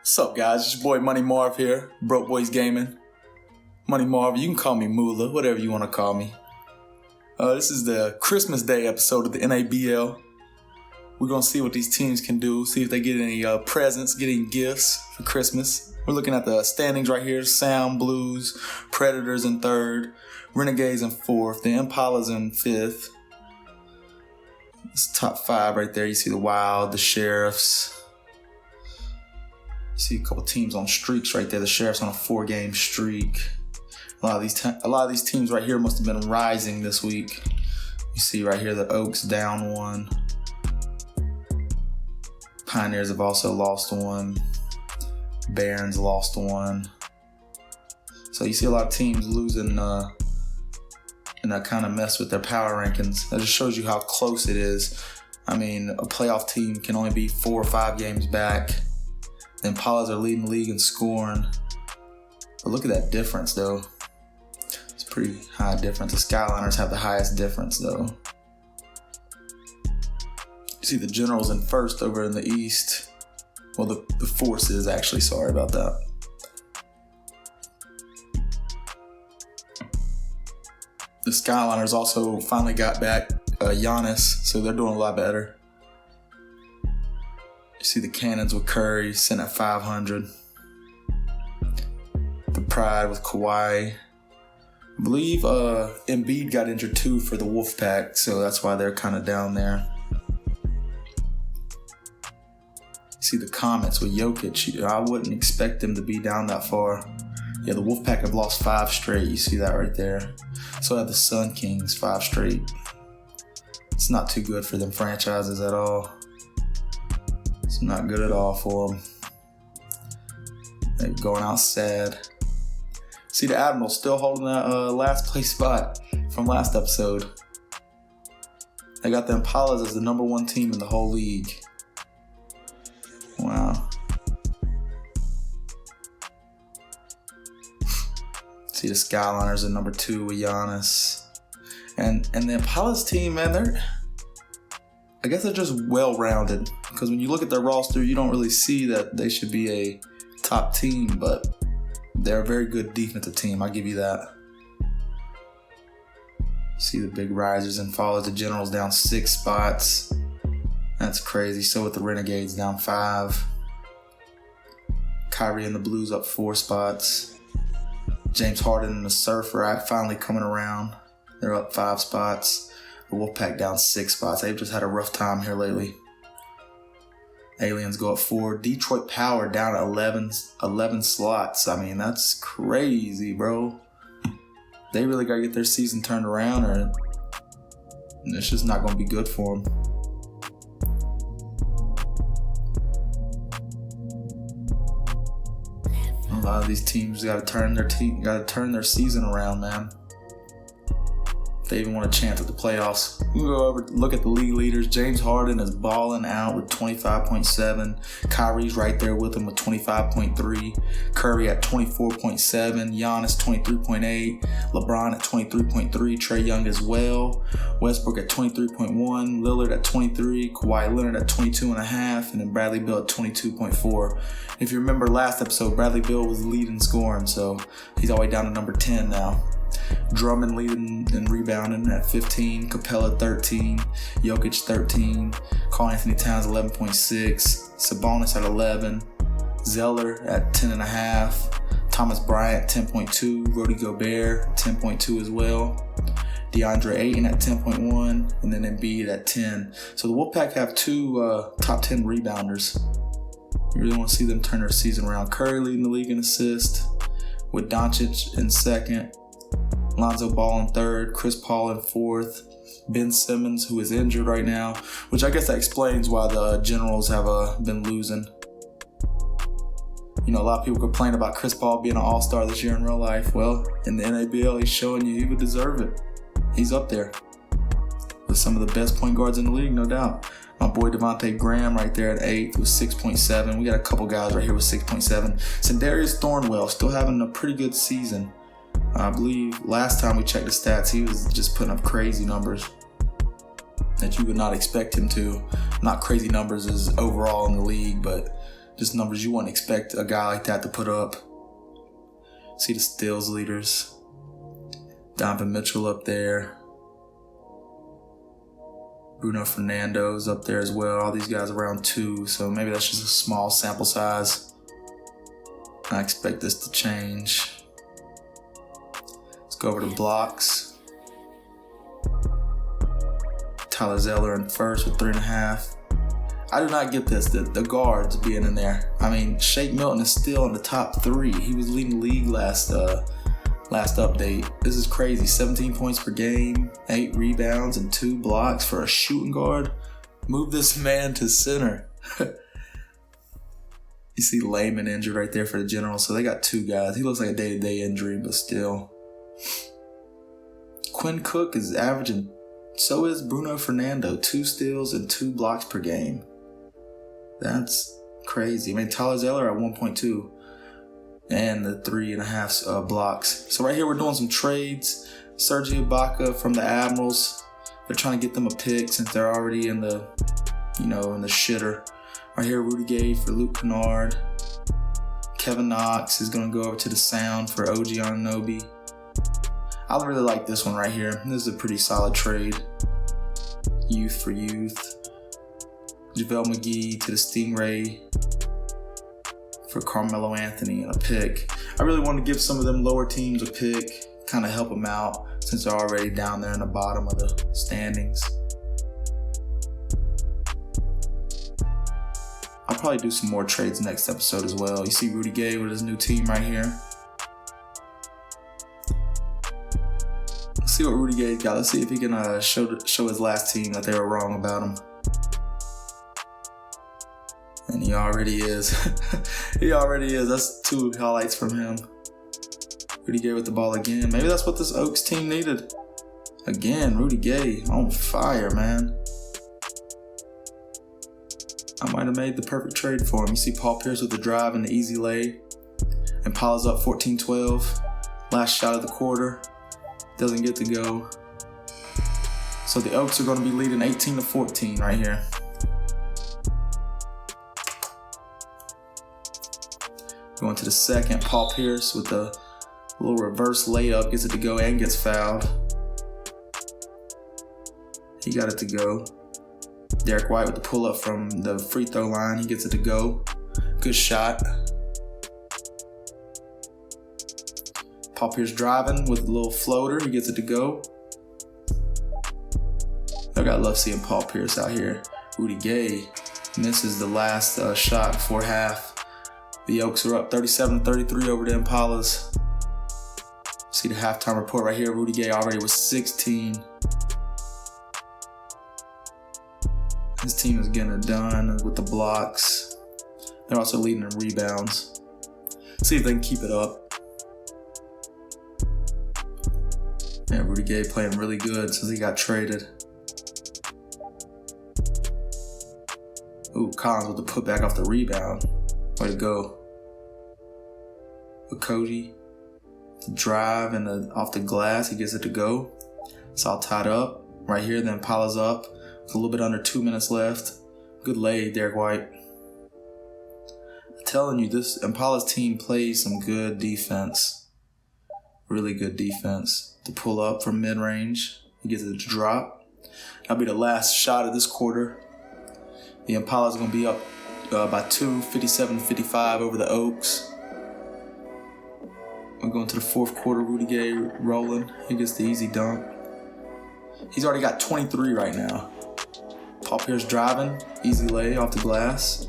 What's up, guys? It's your boy Money Marv here, Broke Boys Gaming. Money Marv, you can call me Moolah, whatever you want to call me. This is the Christmas Day episode of the NABL. We're going to see what these teams can do, see if they get any presents, get any gifts for Christmas. We're looking at the standings right here. Sound Blues, Predators in third, Renegades in fourth, the Impalas in fifth. It's top five right there. You see the Wild, the Sheriffs. You see a couple teams on streaks right there. The Sheriffs on a 4-game streak. A lot of these teams right here must have been rising this week. You see right here the Oaks down one. Pioneers have also lost one. Barons lost one. So you see a lot of teams losing and that kind of mess with their power rankings. That just shows you how close it is. I mean, a playoff team can only be 4 or 5 games back. The Impalas are leading the league in scoring. But look at that difference, though. It's a pretty high difference. The Skyliners have the highest difference, though. You see the Generals in first over in the East. Well, the Forces, actually. Sorry about that. The Skyliners also finally got back Giannis, so they're doing a lot better. You see the Cannons with Curry sitting at 500. The Pride with Kawhi. I believe Embiid got injured too for the Wolfpack, so that's why they're kind of down there. You see the Comets with Jokic. I wouldn't expect them to be down that far. Yeah, the Wolfpack have lost 5 straight. You see that right there. So have the Sun Kings 5 straight. It's not too good for them franchises at all. It's not good at all for them. They're going out sad. See the Admirals still holding that last place spot from last episode. They got the Impalas as the number 1 team in the whole league. Wow. See the Skyliners at number 2 with Giannis. And the Impalas team, man, I guess they're just well-rounded. Because when you look at their roster, you don't really see that they should be a top team, but they're a very good defensive team. I'll give you that. See the big risers and fallers. The Generals down 6 spots. That's crazy. So with the Renegades down 5. Kyrie and the Blues up 4 spots. James Harden and the Surfer finally coming around. They're up 5 spots. The Wolfpack down 6 spots. They've just had a rough time here lately. Aliens go up 4. Detroit Power down 11 slots. I mean, that's crazy, bro. They really got to get their season turned around or it's just not going to be good for them. A lot of these teams got to turn their season around, man. If they even want a chance at the playoffs. We go over look at the league leaders. James Harden is balling out with 25.7. Kyrie's right there with him with 25.3. Curry at 24.7. Giannis 23.8. LeBron at 23.3. Trae Young as well. Westbrook at 23.1. Lillard at 23. Kawhi Leonard at 22.5. And then Bradley Beal at 22.4. If you remember last episode, Bradley Beal was leading scoring, so he's all the way down to number 10 now. Drummond leading and rebounding at 15, Capella 13, Jokic 13, Karl Anthony Towns 11.6, Sabonis at 11, Zeller at 10.5, Thomas Bryant 10.2, Rudy Gobert 10.2 as well, DeAndre Ayton at 10.1, and then Embiid at 10. So the Wolfpack have 2 top 10 rebounders. You really want to see them turn their season around. Curry leading the league in assists, with Doncic in second. Lonzo Ball in third, Chris Paul in fourth, Ben Simmons, who is injured right now, which I guess that explains why the Generals have been losing. You know, a lot of people complain about Chris Paul being an all-star this year in real life. Well, in the NABL, he's showing you he would deserve it. He's up there with some of the best point guards in the league, no doubt. My boy Devontae Graham right there at 8th with 6.7. We got a couple guys right here with 6.7. Sindarius Thornwell still having a pretty good season. I believe last time we checked the stats, he was just putting up crazy numbers that you would not expect him to. Not crazy numbers as overall in the league, but Just numbers you wouldn't expect a guy like that to put up. See the steals leaders. Donovan Mitchell up there. Bruno Fernando's up there as well. All these guys around 2, so maybe that's just a small sample size. I expect this to change. Let's go over to blocks. Tyler Zeller in first with 3.5. I do not get this, the guards being in there. I mean, Shake Milton is still in the top 3. He was leading the league last update. This is crazy. 17 points per game, 8 rebounds, and 2 blocks for a shooting guard. Move this man to center. You see Layman injured right there for the Generals, so they got 2 guys. He looks like a day-to-day injury, but still. Quinn Cook is averaging, so is Bruno Fernando, 2 steals and 2 blocks per game. That's crazy. I mean, Tyler Zeller at 1.2 and the 3.5 blocks. So right here we're doing some trades. Serge Ibaka from the Admirals. They're trying to get them a pick since they're already in the, in the shitter. Right here, Rudy Gay for Luke Kennard. Kevin Knox is going to go over to the Sound for OG Anunoby. I really like this one right here. This is a pretty solid trade. Youth for youth. JaVale McGee to the Stingray for Carmelo Anthony and a pick. I really want to give some of them lower teams a pick, kind of help them out since they're already down there in the bottom of the standings. I'll probably do some more trades next episode as well. You see Rudy Gay with his new team right here. Let's see what Rudy Gay's got. Let's see if he can show his last team that they were wrong about him. And he already is. He already is. That's 2 highlights from him. Rudy Gay with the ball again. Maybe that's what this Oaks team needed. Again, Rudy Gay on fire, man. I might have made the perfect trade for him. You see Paul Pierce with the drive and the easy lay. And Paula's up 14-12. Last shot of the quarter. Doesn't get to go. So the Oaks are going to be leading 18-14 right here. Going to the second, Paul Pierce with the little reverse layup, gets it to go and gets fouled. He got it to go. Derek White with the pull-up from the free throw line, he gets it to go. Good shot. Paul Pierce driving with a little floater, he gets it to go. I gotta love seeing Paul Pierce out here. Rudy Gay misses the last shot before half. The Oaks are up 37-33 over the Impalas. See the halftime report right here. Rudy Gay already was 16. His team is getting it done with the blocks. They're also leading in rebounds. See if they can keep it up. Yeah, Rudy Gay playing really good since he got traded. Ooh, Collins with the putback off the rebound. Way to go. Okogie, drive and off the glass, he gets it to go. It's all tied up. Right here, then Impala's up. With a little bit under 2 minutes left. Good lay, Derek White. I'm telling you, this Impala's team plays some good defense. Really good defense. To pull up from mid-range. He gets it to drop. That'll be the last shot of this quarter. The Impala's going to be up by 2, 57-55 over the Oaks. We're going to the fourth quarter. Rudy Gay rolling. He gets the easy dunk. He's already got 23 right now. Paul Pierce driving. Easy lay off the glass.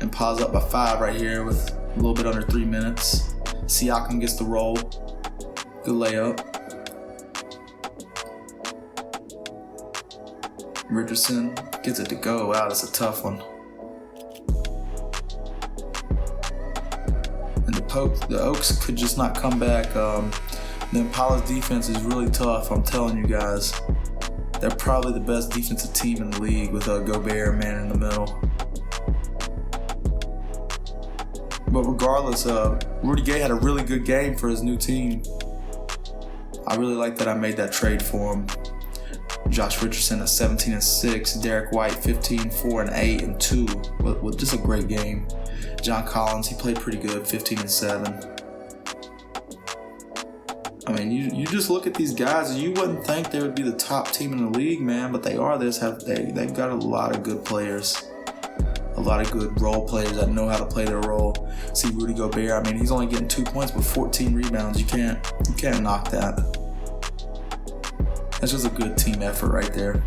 And Pa's up by 5 right here with a little bit under 3 minutes. Siakam gets the roll. Good layup. Richardson gets it to go. Wow, that's a tough one. And the Oaks could just not come back. The Impala's defense is really tough, I'm telling you guys. They're probably the best defensive team in the league with a Gobert man in the middle. But regardless, Rudy Gay had a really good game for his new team. I really like that I made that trade for him. Josh Richardson at 17 and 6. Derek White 15, 4 and 8 and 2. With just a great game. John Collins, he played pretty good, 15 and 7. I mean, you just look at these guys and you wouldn't think they would be the top team in the league, man, but they are. They've got a lot of good players. A lot of good role players that know how to play their role. See Rudy Gobert, I mean, he's only getting 2 points but 14 rebounds. You can't knock that. That's just a good team effort right there.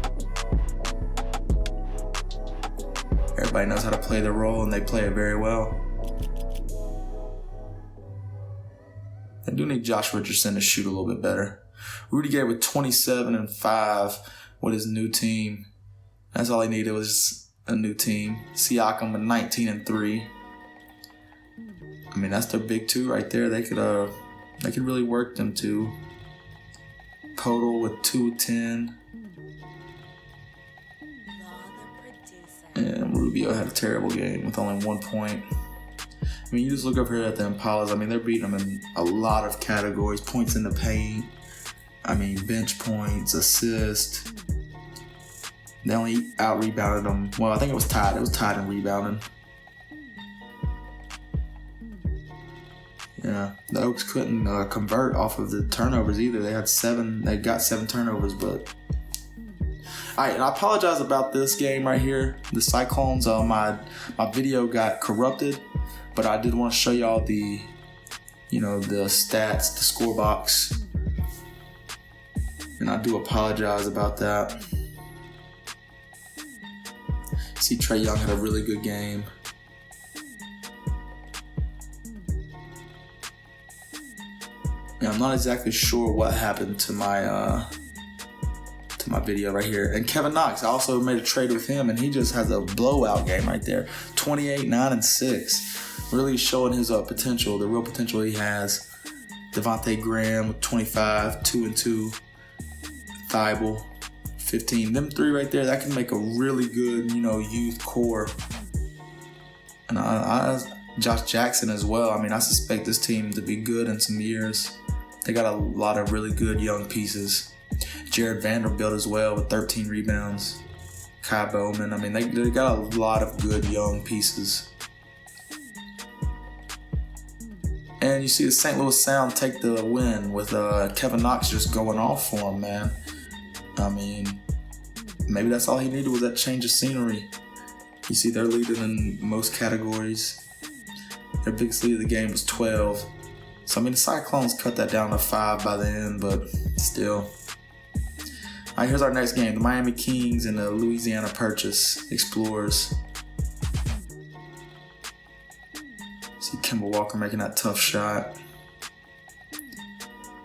Everybody knows how to play their role and they play it very well. I do need Josh Richardson to shoot a little bit better. Rudy Gay with 27 and 5 with his new team. That's all he needed was a new team. Siakam with 19 and 3. I mean, that's their big two right there. They could really work them two. Podol with 2-10. And Rubio had a terrible game with only 1 point. I mean, you just look up here at the Impalas. I mean, they're beating them in a lot of categories. Points in the paint. I mean, bench points, assists. They only out-rebounded them. Well, I think it was tied. It was tied in rebounding. Yeah, the Oaks couldn't convert off of the turnovers either. They got 7 turnovers, but... Alright, and I apologize about this game right here. The Cyclones, my video got corrupted. But I did want to show y'all the stats, the score box. And I do apologize about that. See, Trae Young had a really good game. Yeah, I'm not exactly sure what happened to my video right here. And Kevin Knox, I also made a trade with him, and he just has a blowout game right there. 28, 9, and 6. Really showing his potential, the real potential he has. Devontae Graham with 25, 2 and 2. Thibault, 15. Them three right there, that can make a really good, youth core. And Josh Jackson as well. I mean, I suspect this team to be good in some years. They got a lot of really good young pieces. Jared Vanderbilt as well with 13 rebounds. Kai Bowman. I mean, they got a lot of good young pieces. And you see the St. Louis Sound take the win with Kevin Knox just going off for him, man. I mean, maybe that's all he needed was that change of scenery. You see they're leading in most categories. Their biggest lead of the game was 12. So, I mean, the Cyclones cut that down to 5 by the end, but still. All right, here's our next game. The Miami Kings and the Louisiana Purchase Explorers. See Kemba Walker making that tough shot.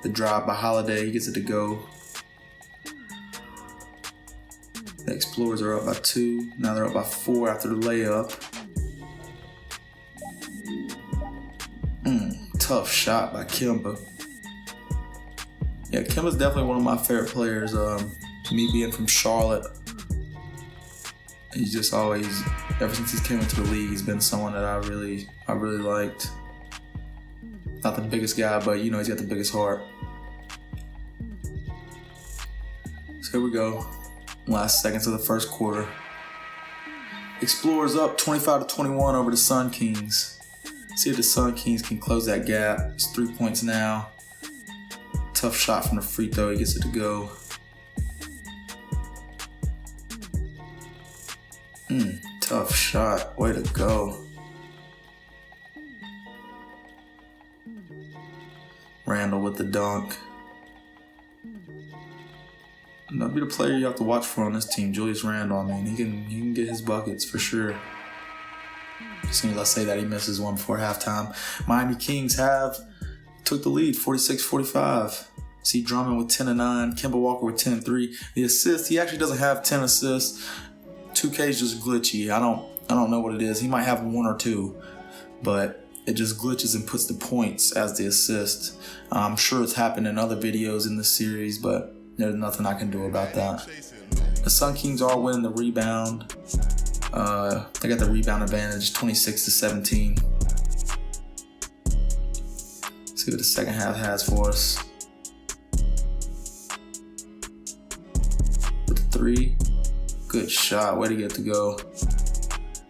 The drive by Holiday, he gets it to go. The Explorers are up by 2. Now they're up by 4 after the layup. Tough shot by Kemba. Yeah, Kemba's definitely one of my favorite players. Me being from Charlotte, he's just always, ever since he came into the league, he's been someone that I really liked. Not the biggest guy, but he's got the biggest heart. So here we go. Last seconds of the first quarter. Explorers up 25-21 over the Sun Kings. See if the Sun Kings can close that gap. It's 3 points now. Tough shot from the free throw. He gets it to go. Tough shot. Way to go. Randall with the dunk. That'll be the player you have to watch for on this team, Julius Randle. I mean, he can get his buckets for sure. As soon as I say that, he misses one before halftime. Miami Kings took the lead, 46-45. See Drummond with 10 and 9, Kemba Walker with 10 and 3. The assists, he actually doesn't have 10 assists. 2K is just glitchy. I don't know what it is. He might have 1 or 2, but it just glitches and puts the points as the assist. I'm sure it's happened in other videos in this series, but there's nothing I can do about that. The Sun Kings are winning the rebound. They got the rebound advantage, 26-17. See what the second half has for us. three. Good shot. Way to get to go.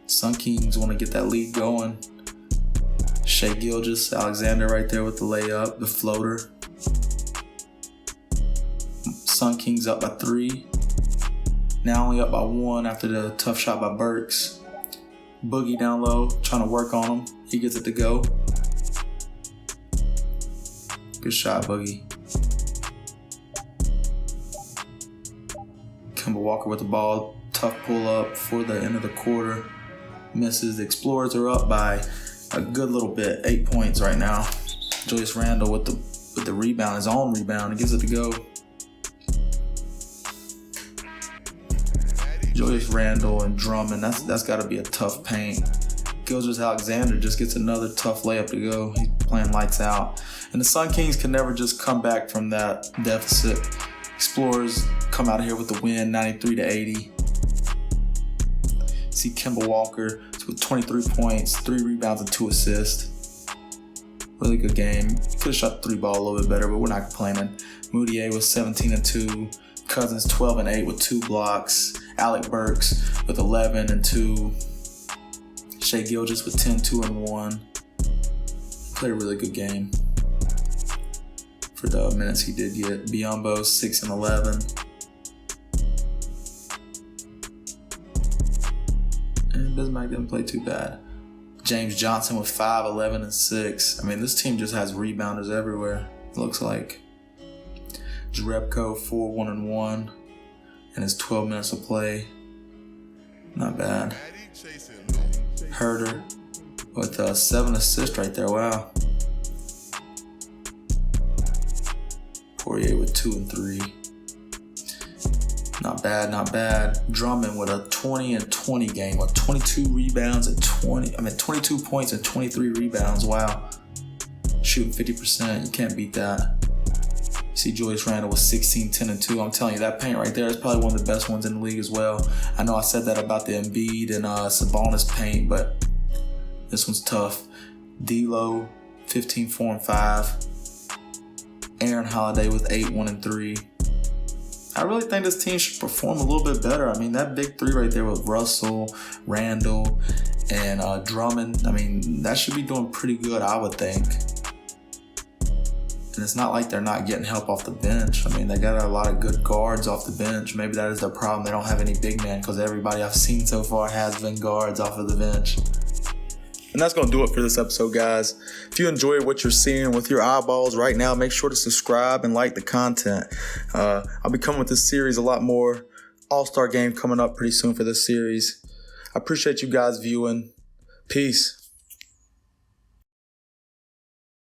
Sun Kings want to get that lead going. Shai Gilgeous-Alexander right there with the layup, the floater. Sun Kings up by 3. Now only up by 1 after the tough shot by Burks. Boogie down low, trying to work on him. He gets it to go. Good shot, Boogie. Kemba Walker with the ball. Tough pull up for the end of the quarter. Misses. The Explorers are up by a good little bit. 8 points right now. Julius Randle with the rebound, his own rebound. He gives it to go. Julius Randle and Drummond, that's got to be a tough paint. Gilgeous-Alexander just gets another tough layup to go. He's playing lights out. And the Sun Kings can never just come back from that deficit. Explorers come out of here with the win, 93-80. See Kemba Walker with 23 points, 3 rebounds, and 2 assists. Really good game. Could have shot the 3 ball a little bit better, but we're not complaining. Moutier was 17-2. Cousins 12-8 with 2 blocks. Alec Burks with 11 and 2. Shai Gilgeous with 10, 2 and 1. Played a really good game for the minutes he did get. Biyombo 6 and 11. And Bismack didn't play too bad. James Johnson with 5, 11 and 6. I mean, this team just has rebounders everywhere, it looks like. Jerebko 4, 1 and 1. And his 12 minutes of play. Not bad. Herder with 7 assists right there. Wow. Poirier with 2 and 3. Not bad, not bad. Drummond with a 20 and 20 game with 22 rebounds and 22 points and 23 rebounds. Wow. Shooting 50%. You can't beat that. You see Julius Randle with 16, 10 and 2. I'm telling you, that paint right there is probably one of the best ones in the league as well. I know I said that about the Embiid and Sabonis paint, but this one's tough. D'Lo, 15, 4 and 5. Aaron Holiday with 8, 1 and 3. I really think this team should perform a little bit better. I mean, that big 3 right there with Russell, Randle, and Drummond, I mean, that should be doing pretty good, I would think. And it's not like they're not getting help off the bench. I mean, they got a lot of good guards off the bench. Maybe that is their problem. They don't have any big men because everybody I've seen so far has been guards off of the bench. And that's going to do it for this episode, guys. If you enjoy what you're seeing with your eyeballs right now, make sure to subscribe and like the content. I'll be coming with this series a lot more. All-Star game coming up pretty soon for this series. I appreciate you guys viewing. Peace.